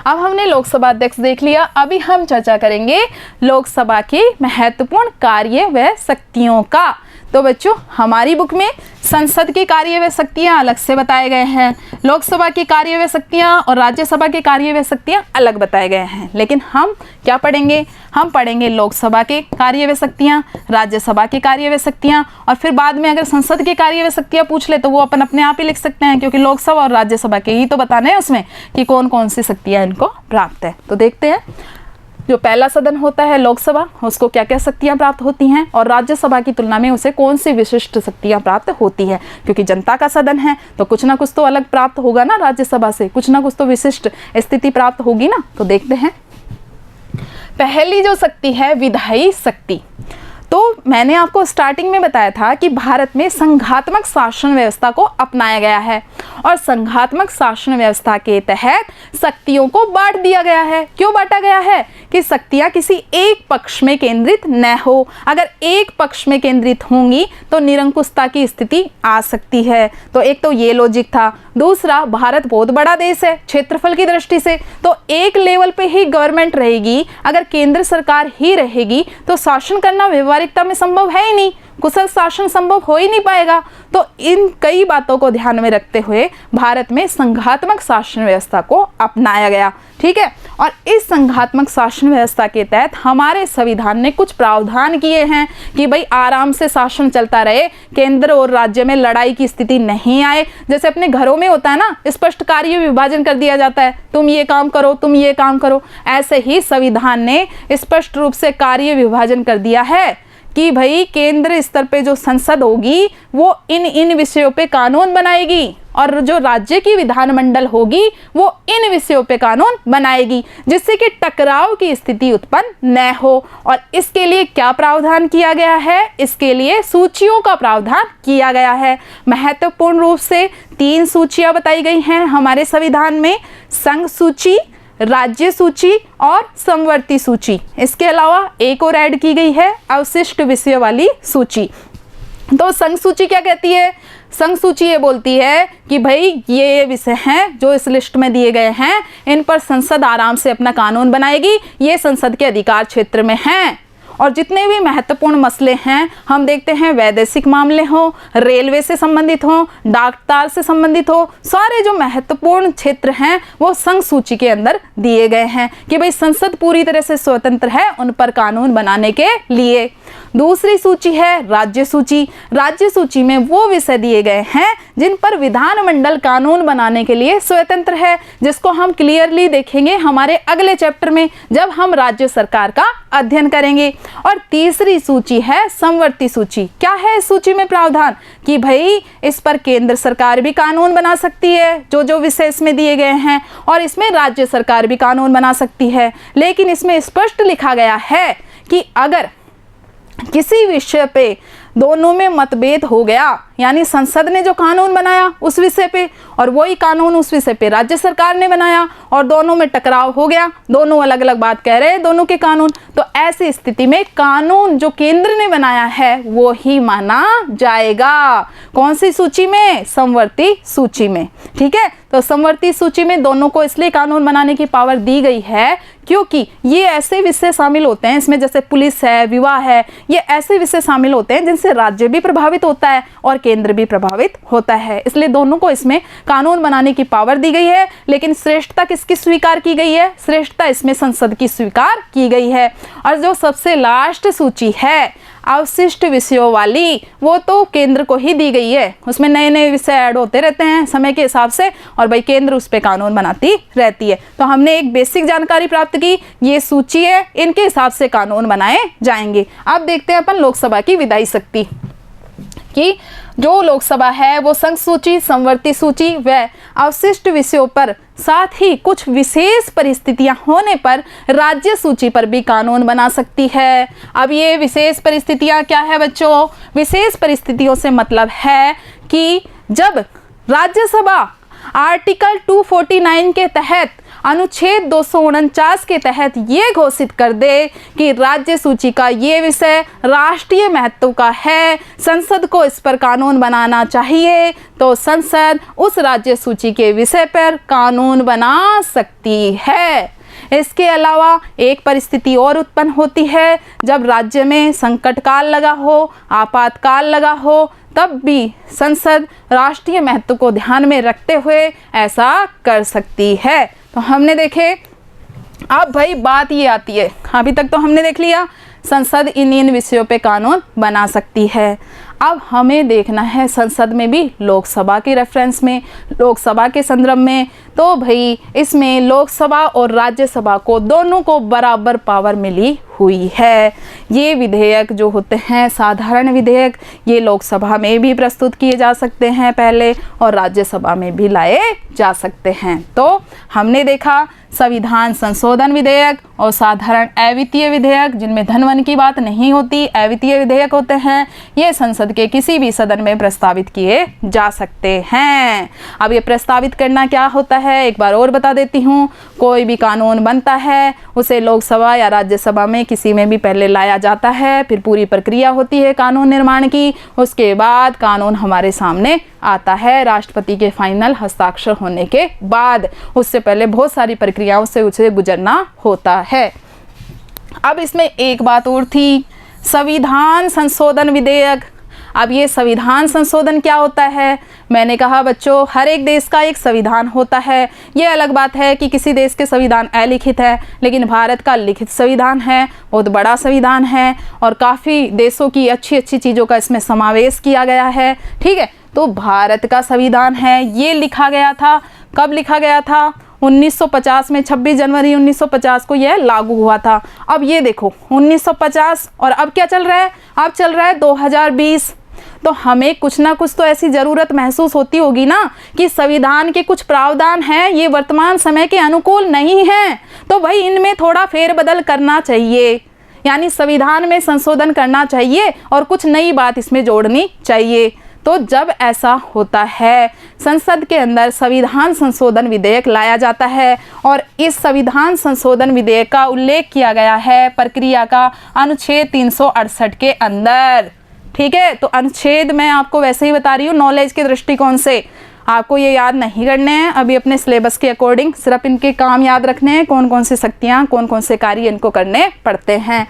अब हमने लोकसभा अध्यक्ष देख लिया, अभी हम चर्चा करेंगे लोकसभा के महत्वपूर्ण कार्य व शक्तियों का। तो बच्चों हमारी बुक में संसद की कार्य व शक्तियाँ अलग से बताए गए हैं, लोकसभा की कार्य व शक्तियाँ और राज्यसभा के कार्य व शक्तियाँ अलग बताए गए हैं। लेकिन हम क्या पढ़ेंगे? हम पढ़ेंगे लोकसभा के कार्य व शक्तियाँ, राज्यसभा के कार्य व शक्तियाँ, और फिर बाद में अगर संसद के कार्य व शक्तियाँ पूछ ले तो वो अपन अपने आप ही लिख सकते हैं, क्योंकि लोकसभा और राज्यसभा के ही तो बताने हैं उसमें कि कौन कौन सी शक्तियाँ इनको प्राप्त है। तो देखते हैं जो पहला सदन होता है लोकसभा, उसको क्या क्या शक्तियां प्राप्त होती हैं और राज्यसभा की तुलना में उसे कौन सी विशिष्ट शक्तियां प्राप्त होती है। क्योंकि जनता का सदन है तो कुछ ना कुछ तो अलग प्राप्त होगा ना, राज्यसभा से कुछ ना कुछ तो विशिष्ट स्थिति प्राप्त होगी ना। तो देखते हैं पहली जो शक्ति है विधायी शक्ति। तो मैंने आपको स्टार्टिंग में बताया था कि भारत में संघात्मक शासन व्यवस्था को अपनाया गया है। और संघात्मक शासन व्यवस्था के तहत शक्तियों को बांट दिया गया है। क्यों बांटा गया है? कि शक्तियां किसी एक पक्ष में केंद्रित न हो। अगर एक पक्ष में केंद्रित होंगी तो निरंकुशता की स्थिति आ सकती है। तो एक तो ये लॉजिक था। दूसरा, भारत बहुत बड़ा देश है क्षेत्रफल की दृष्टि से, तो एक लेवल पे ही गवर्नमेंट रहेगी। अगर केंद्र सरकार ही रहेगी तो शासन करना व्यवहारिकता में संभव है ही नहीं, कुशल शासन संभव हो ही नहीं पाएगा। तो इन कई बातों को ध्यान में रखते हुए भारत में संघात्मक शासन व्यवस्था को अपनाया गया। ठीक है, और इस संघात्मक शासन व्यवस्था के तहत हमारे संविधान ने कुछ प्रावधान किए हैं कि भाई आराम से शासन चलता रहे, केंद्र और राज्य में लड़ाई की स्थिति नहीं आए। जैसे अपने घरों में होता है ना, स्पष्ट कार्य विभाजन कर दिया जाता है, तुम ये काम करो, तुम ये काम करो। ऐसे ही संविधान ने स्पष्ट रूप से कार्य विभाजन कर दिया है कि भाई केंद्र स्तर पे जो संसद होगी वो इन विषयों पे कानून बनाएगी और जो राज्य की विधानमंडल होगी वो इन विषयों पे कानून बनाएगी, जिससे कि टकराव की स्थिति उत्पन्न न हो। और इसके लिए क्या प्रावधान किया गया है? इसके लिए सूचियों का प्रावधान किया गया है। महत्वपूर्ण रूप से 3 सूचियां बताई गई हैं हमारे संविधान में, संघ सूची, राज्य सूची और समवर्ती सूची। इसके अलावा एक और ऐड की गई है, अवशिष्ट विषय वाली सूची। तो संघ सूची क्या कहती है? संघ सूची ये बोलती है कि भाई ये विषय हैं जो इस लिस्ट में दिए गए हैं, इन पर संसद आराम से अपना कानून बनाएगी, ये संसद के अधिकार क्षेत्र में हैं। और जितने भी महत्वपूर्ण मसले हैं, हम देखते हैं वैदेशिक मामले हो, रेलवे से संबंधित हो, डाक तार से संबंधित हो, सारे जो महत्वपूर्ण क्षेत्र हैं वो संघ सूची के अंदर दिए गए हैं कि भाई संसद पूरी तरह से स्वतंत्र है उन पर कानून बनाने के लिए। दूसरी सूची है राज्य सूची। राज्य सूची में वो विषय दिए गए हैं जिन पर विधानमंडल कानून बनाने के लिए स्वतंत्र है, जिसको हम क्लियरली देखेंगे हमारे अगले चैप्टर में जब हम राज्य सरकार का अध्ययन करेंगे। और तीसरी सूची है समवर्ती सूची। क्या है इस सूची में प्रावधान? कि भाई इस पर केंद्र सरकार भी कानून बना सकती है, जो जो विषय इसमें दिए गए हैं, और इसमें राज्य सरकार भी कानून बना सकती है। लेकिन इसमें स्पष्ट लिखा गया है कि अगर किसी विषय पे दोनों में मतभेद हो गया, यानी संसद ने जो कानून बनाया उस विषय पे और वही कानून उस विषय पे राज्य सरकार ने बनाया और दोनों में टकराव हो गया, दोनों अलग अलग बात कह रहे हैं दोनों के कानून, तो ऐसी स्थिति में कानून जो केंद्र ने बनाया है वो ही माना जाएगा। कौन सी सूची में? समवर्ती सूची में। ठीक है, तो समवर्ती सूची में दोनों को इसलिए कानून बनाने की पावर दी गई है क्योंकि ये ऐसे विषय शामिल होते हैं, इसमें जैसे पुलिस है, विवाह है, ये ऐसे विषय शामिल होते हैं जिनसे राज्य भी प्रभावित होता है और केंद्र भी प्रभावित होता है। इसलिए दोनों को इसमें कानून बनाने की पावर दी गई है। लेकिन श्रेष्ठता किसकी स्वीकार की गई है? श्रेष्ठता इसमें संसद की स्वीकार की गई है। और जो सबसे लास्ट सूची है अवशिष्ट विषयों वाली, वो तो केंद्र को ही दी गई है। उसमें नए नए विषय ऐड होते रहते हैं समय के हिसाब से और भाई केंद्र उस पर कानून बनाती रहती है। तो हमने एक बेसिक जानकारी प्राप्त की, ये सूची है, इनके हिसाब से कानून बनाए जाएंगे। अब देखते हैं अपन लोकसभा की विधायी शक्ति कि जो लोकसभा है वो संघ सूची, समवर्ती सूची व अवशिष्ट विषयों पर, साथ ही कुछ विशेष परिस्थितियां होने पर राज्य सूची पर भी कानून बना सकती है। अब ये विशेष परिस्थितियां क्या है बच्चों? विशेष परिस्थितियों से मतलब है कि जब राज्यसभा आर्टिकल 249 के तहत अनुच्छेद 249 के तहत ये घोषित कर दे कि राज्य सूची का ये विषय राष्ट्रीय महत्व का है, संसद को इस पर कानून बनाना चाहिए, तो संसद उस राज्य सूची के विषय पर कानून बना सकती है। इसके अलावा एक परिस्थिति और उत्पन्न होती है जब राज्य में संकट काल लगा हो, आपातकाल लगा हो, तब भी संसद राष्ट्रीय महत्व को ध्यान में रखते हुए ऐसा कर सकती है। तो हमने देखे, अब भाई बात ये आती है, अभी तक तो हमने देख लिया संसद इन विषयों पे कानून बना सकती है। अब हमें देखना है संसद में भी लोकसभा के रेफरेंस में, लोकसभा के संदर्भ में, तो भाई इसमें लोकसभा और राज्यसभा को दोनों को बराबर पावर मिली हुई है। ये विधेयक जो होते हैं साधारण विधेयक, ये लोकसभा में भी प्रस्तुत किए जा सकते हैं पहले और राज्यसभा में भी लाए जा सकते हैं। तो हमने देखा संविधान संशोधन विधेयक और साधारण अवित्तीय विधेयक, जिनमें धन वन की बात नहीं होती, अवित्तीय विधेयक होते हैं, ये संसद संसद के किसी भी सदन में प्रस्तावित किए जा सकते हैं। अब ये प्रस्तावित करना क्या होता है एक बार और बता देती हूँ। कोई भी कानून बनता है उसे लोकसभा या राज्यसभा में किसी में भी पहले लाया जाता है, फिर पूरी प्रक्रिया होती है कानून निर्माण की, उसके बाद कानून हमारे सामने आता है राष्ट्रपति के फाइनल हस्ताक्षर होने के बाद। उससे पहले बहुत सारी प्रक्रियाओं से उसे गुजरना होता है। अब इसमें एक बात और थी, संविधान संशोधन विधेयक। अब ये संविधान संशोधन क्या होता है? मैंने कहा बच्चों हर एक देश का एक संविधान होता है। ये अलग बात है कि किसी देश के संविधान अलिखित है, लेकिन भारत का लिखित संविधान है, बहुत बड़ा संविधान है और काफ़ी देशों की अच्छी अच्छी चीज़ों का इसमें समावेश किया गया है। ठीक है, तो भारत का संविधान है, ये लिखा गया था। कब लिखा गया था? 1950 में 26 जनवरी 1950 को यह लागू हुआ था। अब ये देखो 1950 और अब क्या चल रहा है? अब चल रहा है 2020। तो हमें कुछ ना कुछ तो ऐसी ज़रूरत महसूस होती होगी ना कि संविधान के कुछ प्रावधान हैं ये वर्तमान समय के अनुकूल नहीं हैं, तो भाई इनमें थोड़ा फेरबदल करना चाहिए, यानी संविधान में संशोधन करना चाहिए और कुछ नई बात इसमें जोड़नी चाहिए। तो जब ऐसा होता है संसद के अंदर संविधान संशोधन विधेयक लाया जाता है और इस संविधान संशोधन विधेयक का उल्लेख किया गया है प्रक्रिया का अनुच्छेद 368 के अंदर। ठीक है, तो अनुच्छेद मैं आपको वैसे ही बता रही हूँ नॉलेज के दृष्टिकोण से, आपको ये याद नहीं करने हैं अभी अपने सिलेबस के अकॉर्डिंग, सिर्फ इनके काम याद रखने हैं, कौन कौन सी शक्तियाँ कौन कौन से कार्य इनको करने पड़ते हैं।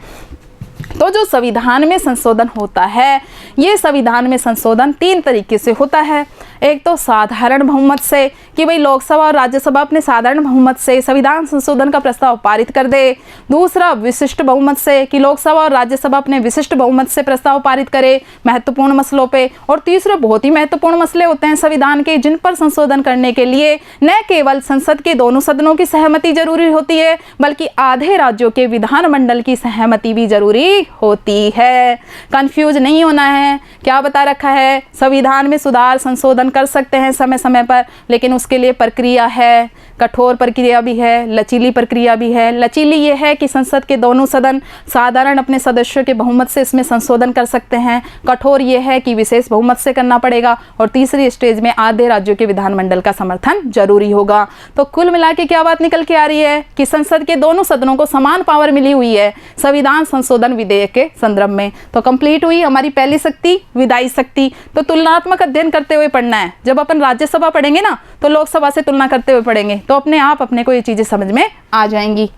तो जो संविधान में संशोधन होता है, ये संविधान में संशोधन 3 तरीके से होता है। एक तो साधारण बहुमत से कि भाई लोकसभा और राज्यसभा अपने साधारण बहुमत से संविधान संशोधन का प्रस्ताव पारित कर दे। दूसरा विशिष्ट बहुमत से कि लोकसभा और राज्यसभा अपने विशिष्ट बहुमत से प्रस्ताव पारित करे महत्वपूर्ण मसलों पे। और तीसरे बहुत ही महत्वपूर्ण मसले होते हैं संविधान के, जिन पर संशोधन करने के लिए न केवल संसद के दोनों सदनों की सहमति जरूरी होती है, बल्कि आधे राज्यों के विधानमंडल की सहमति भी जरूरी होती है। कंफ्यूज नहीं होना है। क्या बता रखा है? संविधान में सुधार संशोधन कर सकते हैं समय समय पर, लेकिन उसके लिए प्रक्रिया है, कठोर प्रक्रिया भी है, लचीली प्रक्रिया भी है। लचीली ये है कि संसद के दोनों सदन साधारण अपने सदस्यों के बहुमत से इसमें संशोधन कर सकते हैं। कठोर ये है कि विशेष बहुमत से करना पड़ेगा। और तीसरी स्टेज में आधे राज्यों के विधानमंडल का समर्थन जरूरी होगा। तो कुल मिला के क्या बात निकल के आ रही है कि संसद के दोनों सदनों को समान पावर मिली हुई है संविधान संशोधन विधेयक के संदर्भ में। तो कंप्लीट हुई हमारी पहली शक्ति, विधायी शक्ति। तो तुलनात्मक अध्ययन करते हुए पढ़ना है। जब अपन राज्यसभा पढ़ेंगे ना तो लोकसभा से तुलना करते हुए पढ़ेंगे, तो अपने आप अपने को ये चीजें समझ में आ जाएंगी।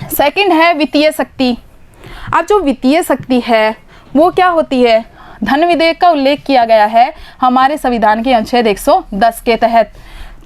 सेकंड है वित्तीय शक्ति। अब जो वित्तीय शक्ति है वो क्या होती है? धन विधेयक का उल्लेख किया गया है हमारे संविधान के अनुच्छेद 110 के तहत।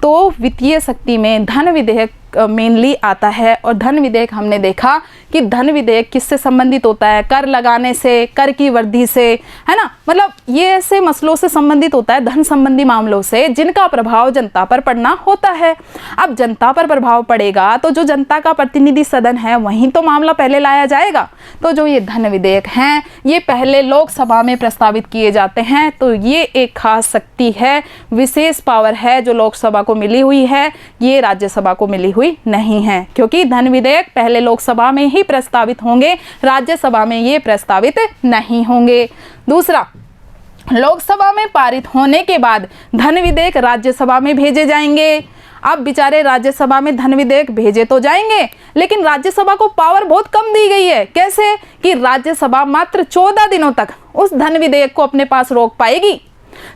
तो वित्तीय शक्ति में धन विधेयक मेनली आता है। और धन विधेयक हमने देखा कि धन विधेयक किससे संबंधित होता है? कर लगाने से, कर की वृद्धि से, है ना। मतलब ये ऐसे मसलों से संबंधित होता है, धन संबंधी मामलों से, जिनका प्रभाव जनता पर पड़ना होता है। अब जनता पर प्रभाव पड़ेगा तो जो जनता का प्रतिनिधि सदन है वहीं तो मामला पहले लाया जाएगा। तो जो ये धन विधेयक हैं ये पहले लोकसभा में प्रस्तावित किए जाते हैं। तो ये एक खास शक्ति है, विशेष पावर है जो लोकसभा को मिली हुई है, ये राज्यसभा को मिली हुई नहीं है, क्योंकि धन विधेयक पहले लोकसभा में ही प्रस्तावित होंगे, राज्यसभा में ये प्रस्तावित नहीं होंगे। दूसरा, लोकसभा में पारित होने के बाद धन विधेयक राज्यसभा में भेजे जाएंगे। अब बेचारे राज्यसभा में धन विधेयक भेजे तो जाएंगे, लेकिन राज्यसभा को पावर बहुत कम दी गई है। कैसे? कि राज्यसभा मात्र 14 दिनों तक उस धन विधेयक को अपने पास रोक पाएगी।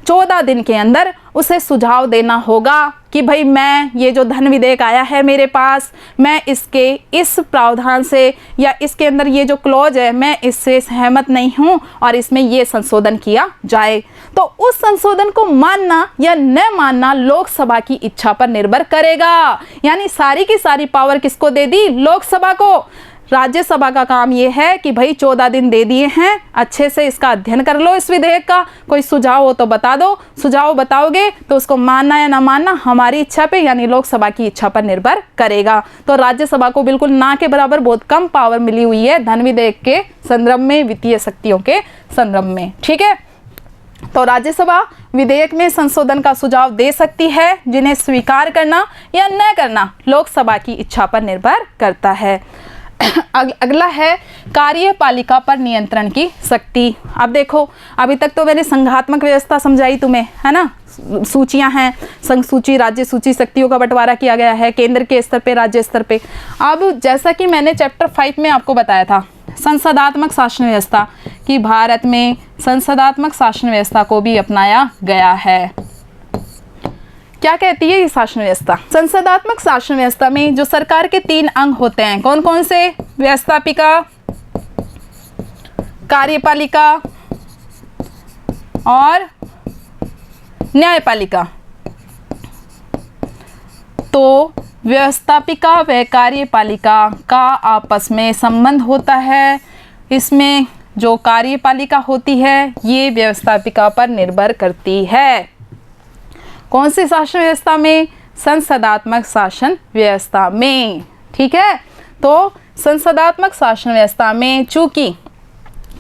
14 दिन के अंदर उसे सुझाव देना होगा कि भाई मैं ये जो धन विधेयक आया है मेरे पास, मैं इसके इस प्रावधान से या इसके अंदर ये जो क्लॉज है मैं इससे सहमत नहीं हूँ और इसमें ये संशोधन किया जाए। तो उस संशोधन को मानना या न मानना लोकसभा की इच्छा पर निर्भर करेगा। यानी सारी की सारी पावर किसको दे दी? लोकसभा को। राज्यसभा का काम ये है कि भाई 14 दिन दे दिए हैं, अच्छे से इसका अध्ययन कर लो इस विधेयक का, कोई सुझाव हो तो बता दो। सुझाव बताओगे तो उसको मानना या ना मानना हमारी इच्छा पे यानी लोकसभा की इच्छा पर निर्भर करेगा। तो राज्यसभा को बिल्कुल ना के बराबर बहुत कम पावर मिली हुई है धन विधेयक के संदर्भ में, वित्तीय शक्तियों के संदर्भ में। ठीक है, तो राज्यसभा विधेयक में संशोधन का सुझाव दे सकती है, जिन्हें स्वीकार करना या न करना लोकसभा की इच्छा पर निर्भर करता है। अगला है कार्यपालिका पर नियंत्रण की शक्ति। अब देखो, अभी तक तो मैंने संघात्मक व्यवस्था समझाई तुम्हें, है ना। सूचियां हैं, संघ सूची, राज्य सूची, शक्तियों का बंटवारा किया गया है केंद्र के स्तर पे, राज्य स्तर पे। अब जैसा कि मैंने चैप्टर 5 में आपको बताया था, संसदात्मक शासन व्यवस्था, कि भारत में संसदात्मक शासन व्यवस्था को भी अपनाया गया है। क्या कहती है ये शासन व्यवस्था? संसदात्मक शासन व्यवस्था में जो सरकार के 3 अंग होते हैं, कौन कौन से? व्यवस्थापिका, कार्यपालिका और न्यायपालिका। तो व्यवस्थापिका व कार्यपालिका का आपस में संबंध होता है। इसमें जो कार्यपालिका होती है ये व्यवस्थापिका पर निर्भर करती है। कौन सी शासन व्यवस्था में? संसदात्मक शासन व्यवस्था में। ठीक है, तो संसदात्मक शासन व्यवस्था में चूंकि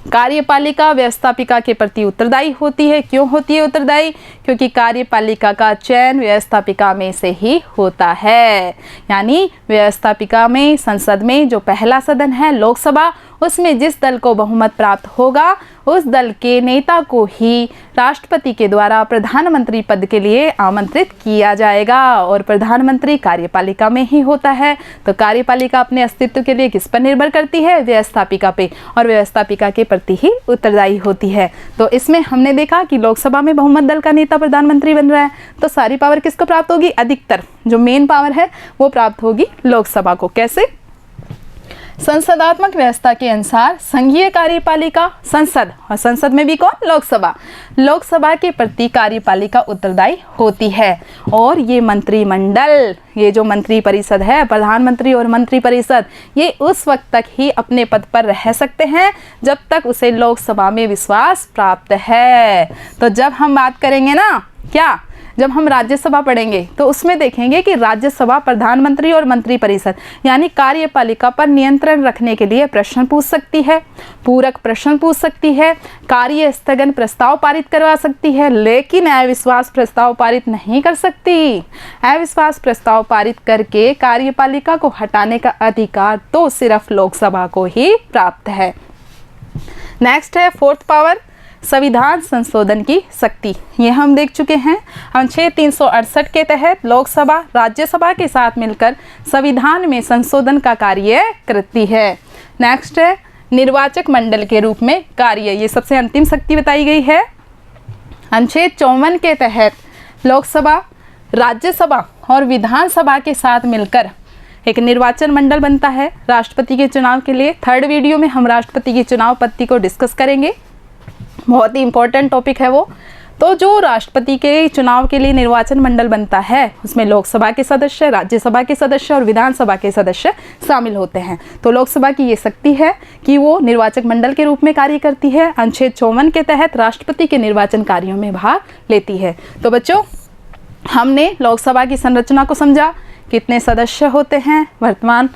कार्यपालिका व्यवस्थापिका के प्रति उत्तरदायी होती है। क्यों होती है उत्तरदायी? क्योंकि कार्यपालिका का चयन व्यवस्थापिका में से ही होता है। यानी व्यवस्थापिका में, संसद में जो पहला सदन है लोकसभा, उसमें जिस दल को बहुमत प्राप्त होगा उस दल के नेता को ही राष्ट्रपति के द्वारा प्रधानमंत्री पद के लिए आमंत्रित किया जाएगा, और प्रधानमंत्री कार्यपालिका में ही होता है। तो कार्यपालिका अपने अस्तित्व के लिए किस पर निर्भर करती है? व्यवस्थापिका पे, और व्यवस्थापिका के प्रति ही उत्तरदायी होती है। तो इसमें हमने देखा कि लोकसभा में बहुमत दल का नेता प्रधानमंत्री बन रहा है, तो सारी पावर किसको प्राप्त होगी? अधिकतर जो मेन पावर है वो प्राप्त होगी लोकसभा को। कैसे? संसदात्मक व्यवस्था के अनुसार संघीय कार्यपालिका संसद, और संसद में भी कौन? लोकसभा। लोकसभा के प्रति कार्यपालिका उत्तरदायी होती है। और ये मंत्रिमंडल, ये जो मंत्री परिषद है, प्रधानमंत्री और मंत्री परिषद, ये उस वक्त तक ही अपने पद पर रह सकते हैं जब तक उसे लोकसभा में विश्वास प्राप्त है। तो जब हम बात करेंगे ना, क्या, जब हम राज्यसभा पढ़ेंगे तो उसमें देखेंगे कि राज्यसभा प्रधानमंत्री और मंत्री परिषद यानी कार्यपालिका पर नियंत्रण रखने के लिए प्रश्न पूछ सकती है, पूरक प्रश्न पूछ सकती है, कार्य स्थगन प्रस्ताव पारित करवा सकती है, लेकिन अविश्वास प्रस्ताव पारित नहीं कर सकती। अविश्वास प्रस्ताव पारित करके कार्यपालिका को हटाने का अधिकार तो सिर्फ लोकसभा को ही प्राप्त है। नेक्स्ट है 4th पावर, संविधान संशोधन की शक्ति। ये हम देख चुके हैं। अनुच्छेद 368 के तहत लोकसभा राज्यसभा के साथ मिलकर संविधान में संशोधन का कार्य करती है। नेक्स्ट है निर्वाचक मंडल के रूप में कार्य। ये सबसे अंतिम शक्ति बताई गई है। अनुच्छेद 54 के तहत लोकसभा, राज्यसभा और विधानसभा के साथ मिलकर एक निर्वाचन मंडल बनता है राष्ट्रपति के चुनाव के लिए। 3rd वीडियो में हम राष्ट्रपति की चुनाव पद्धति को डिस्कस करेंगे, बहुत ही इंपॉर्टेंट टॉपिक है वो। तो जो राष्ट्रपति के चुनाव के लिए निर्वाचन मंडल बनता है उसमें लोकसभा के सदस्य, राज्यसभा के सदस्य और विधानसभा के सदस्य शामिल होते हैं। तो लोकसभा की ये शक्ति है कि वो निर्वाचक मंडल के रूप में कार्य करती है। अनुच्छेद 54 के तहत राष्ट्रपति के निर्वाचन कार्यों में भाग लेती है। तो बच्चों, हमने लोकसभा की संरचना को समझा। कितने सदस्य होते हैं? वर्तमान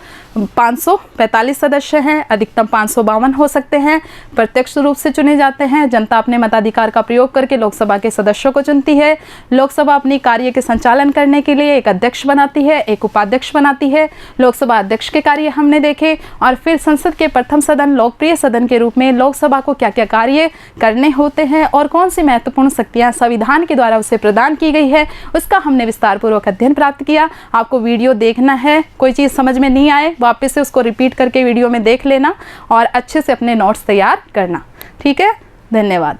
545 सदस्य हैं, अधिकतम 552 हो सकते हैं। प्रत्यक्ष रूप से चुने जाते हैं। जनता अपने मताधिकार का प्रयोग करके लोकसभा के सदस्यों को चुनती है। लोकसभा अपनी कार्य के संचालन करने के लिए एक अध्यक्ष बनाती है, एक उपाध्यक्ष बनाती है। लोकसभा अध्यक्ष के कार्य हमने देखे, और फिर संसद के प्रथम सदन, लोकप्रिय सदन के रूप में लोकसभा को क्या क्या कार्य करने होते हैं और कौन सी महत्वपूर्ण शक्तियाँ संविधान के द्वारा उसे प्रदान की गई है, उसका हमने विस्तारपूर्वक अध्ययन प्राप्त किया। आपको वीडियो देखना है, कोई चीज़ समझ में नहीं आए वापस से उसको रिपीट करके वीडियो में देख लेना और अच्छे से अपने नोट्स तैयार करना। ठीक है, धन्यवाद।